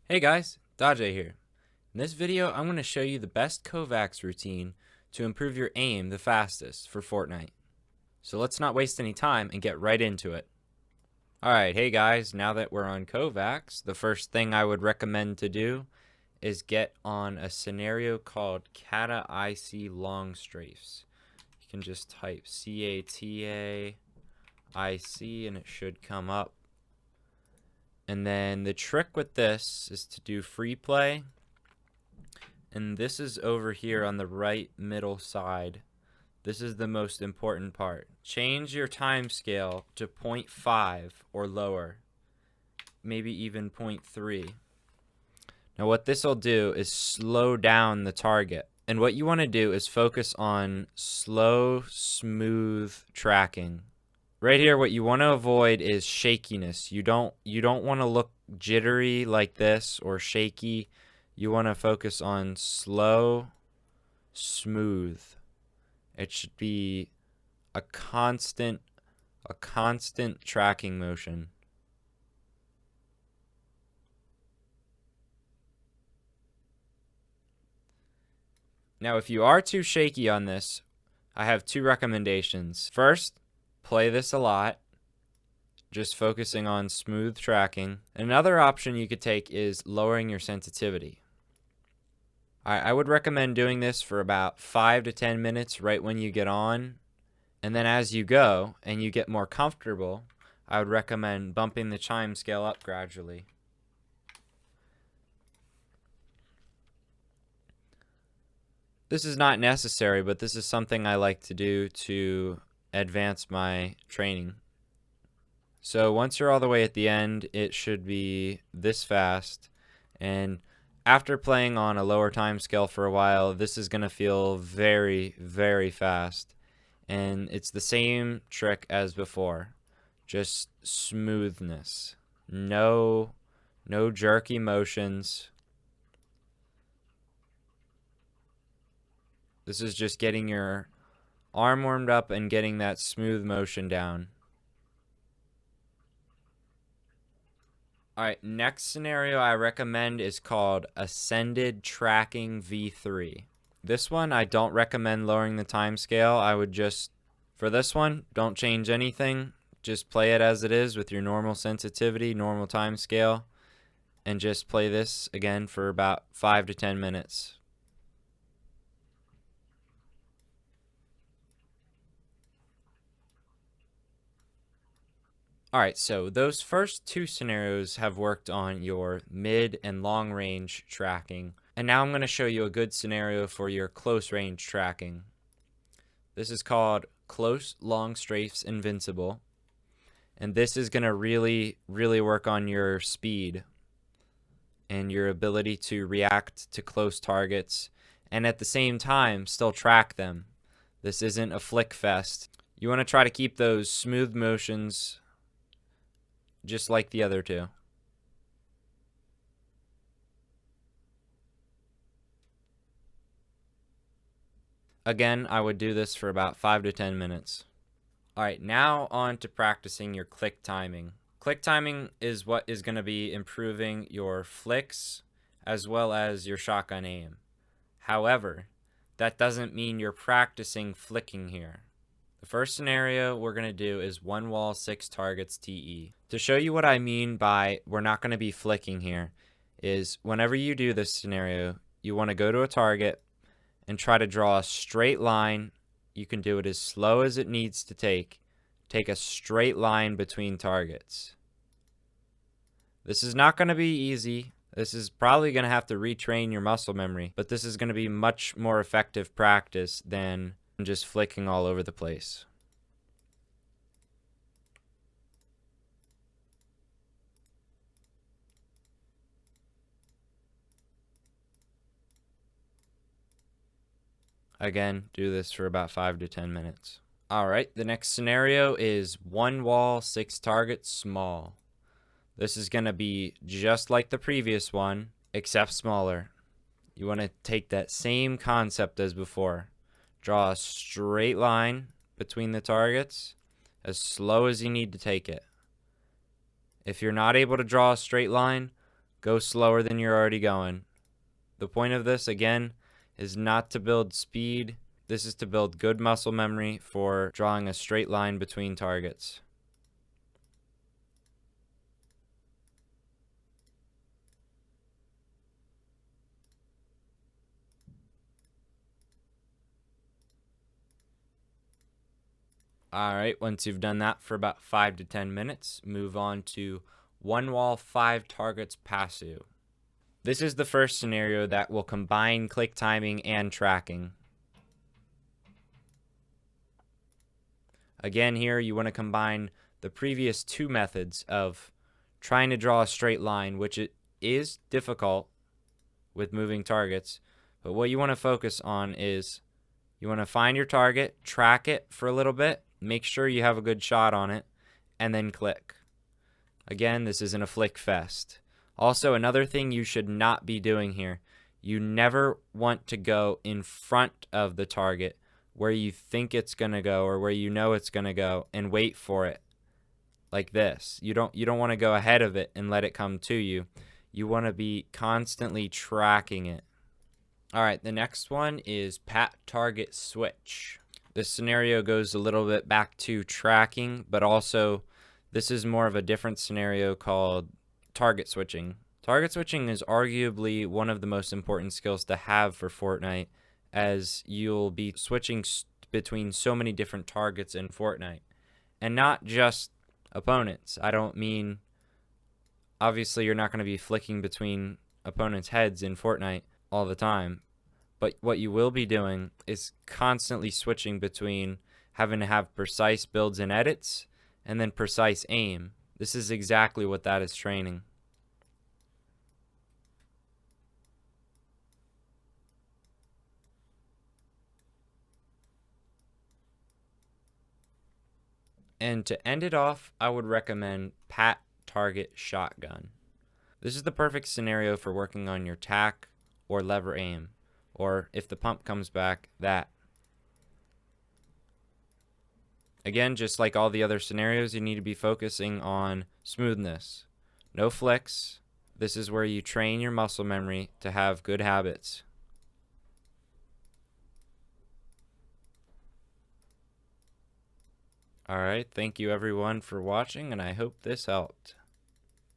Hey guys, Dajay here. In this video, I'm going to show you the best Kovaak's routine to improve your aim the fastest for Fortnite. So let's not waste any time and get right into it. Alright, hey guys, now that we're on Kovaak's, the first thing I would recommend to do is get on a scenario called Cataic long strafes. You can just type Cataic and it should come up. And then the trick with this is to do free play. And this is over here on the right middle side. This is the most important part. Change your time scale to 0.5 or lower. Maybe even 0.3. Now what this will do is slow down the target. And what you want to do is focus on slow, smooth tracking. Right here, what you want to avoid is shakiness. You don't want to look jittery like this or shaky. You want to focus on slow, smooth. It should be a constant tracking motion. Now, if you are too shaky on this, I have two recommendations. First, play this a lot, just focusing on smooth tracking. Another option you could take is lowering your sensitivity. I would recommend doing this for about 5 to 10 minutes right when you get on, and then as you go and you get more comfortable, I would recommend bumping the time scale up gradually. This is not necessary, but this is something I like to do to advance my training. So once you're all the way at the end, it should be this fast, and after playing on a lower time scale for a while, this is going to feel very, very fast. And it's the same trick as before. Just smoothness. No jerky motions. This is just getting your arm warmed up and getting that smooth motion down. Alright, next scenario I recommend is called Ascended Tracking V3. This one, I don't recommend lowering the time scale. I would just, for this one, don't change anything. Just play it as it is with your normal sensitivity, normal time scale, and just play this again for about 5 to 10 minutes. Alright, so those first two scenarios have worked on your mid and long range tracking. And now I'm going to show you a good scenario for your close range tracking. This is called Close Long Strafes Invincible. And this is going to really work on your speed and your ability to react to close targets and at the same time still track them. This isn't a flick fest. You want to try to keep those smooth motions just like the other two. Again, I would do this for about 5 to 10 minutes. Alright, now on to practicing your click timing. Click timing is what is going to be improving your flicks as well as your shotgun aim. However, that doesn't mean you're practicing flicking here. The first scenario we're going to do is 1 wall 6 targets TE. To show you what I mean by we're not going to be flicking here is whenever you do this scenario, you want to go to a target and try to draw a straight line. You can do it as slow as it needs to take. Take a straight line between targets. This is not going to be easy. This is probably going to have to retrain your muscle memory, but this is going to be much more effective practice than just flicking all over the place. Again, do this for about 5 to 10 minutes. Alright, the next scenario is 1 wall 6 targets small. This is going to be just like the previous one, except smaller. You want to take that same concept as before. Draw a straight line between the targets as slow as you need to take it. If you're not able to draw a straight line, Go slower than you're already going. The point of this, again, is not to build speed. This is to build good muscle memory for drawing a straight line between targets. Alright, once you've done that for about 5 to 10 minutes, move on to one wall, 5 targets passive. This is the first scenario that will combine click timing and tracking. Again, here you want to combine the previous two methods of trying to draw a straight line, which it is difficult with moving targets, but what you want to focus on is you want to find your target, track it for a little bit, make sure you have a good shot on it, and then click. Again, this isn't a flick fest. Also, another thing you should not be doing here, you never want to go in front of the target where you think it's going to go or where you know it's going to go and wait for it like this. You don't want to go ahead of it and let it come to you. You want to be constantly tracking it. All right, the next one is pat target switch. This scenario goes a little bit back to tracking, but also this is more of a different scenario called target switching. Target switching is arguably one of the most important skills to have for Fortnite, as you'll be switching between so many different targets in Fortnite. And not just opponents. I don't mean, obviously you're not going to be flicking between opponents' heads in Fortnite all the time. But what you will be doing is constantly switching between having to have precise builds and edits and then precise aim. This is exactly what that is training. And to end it off, I would recommend pat target shotgun. This is the perfect scenario for working on your tack or lever aim, or if the pump comes back, that. Again, just like all the other scenarios, you need to be focusing on smoothness. No flicks. This is where you train your muscle memory to have good habits. Alright, thank you everyone for watching, and I hope this helped.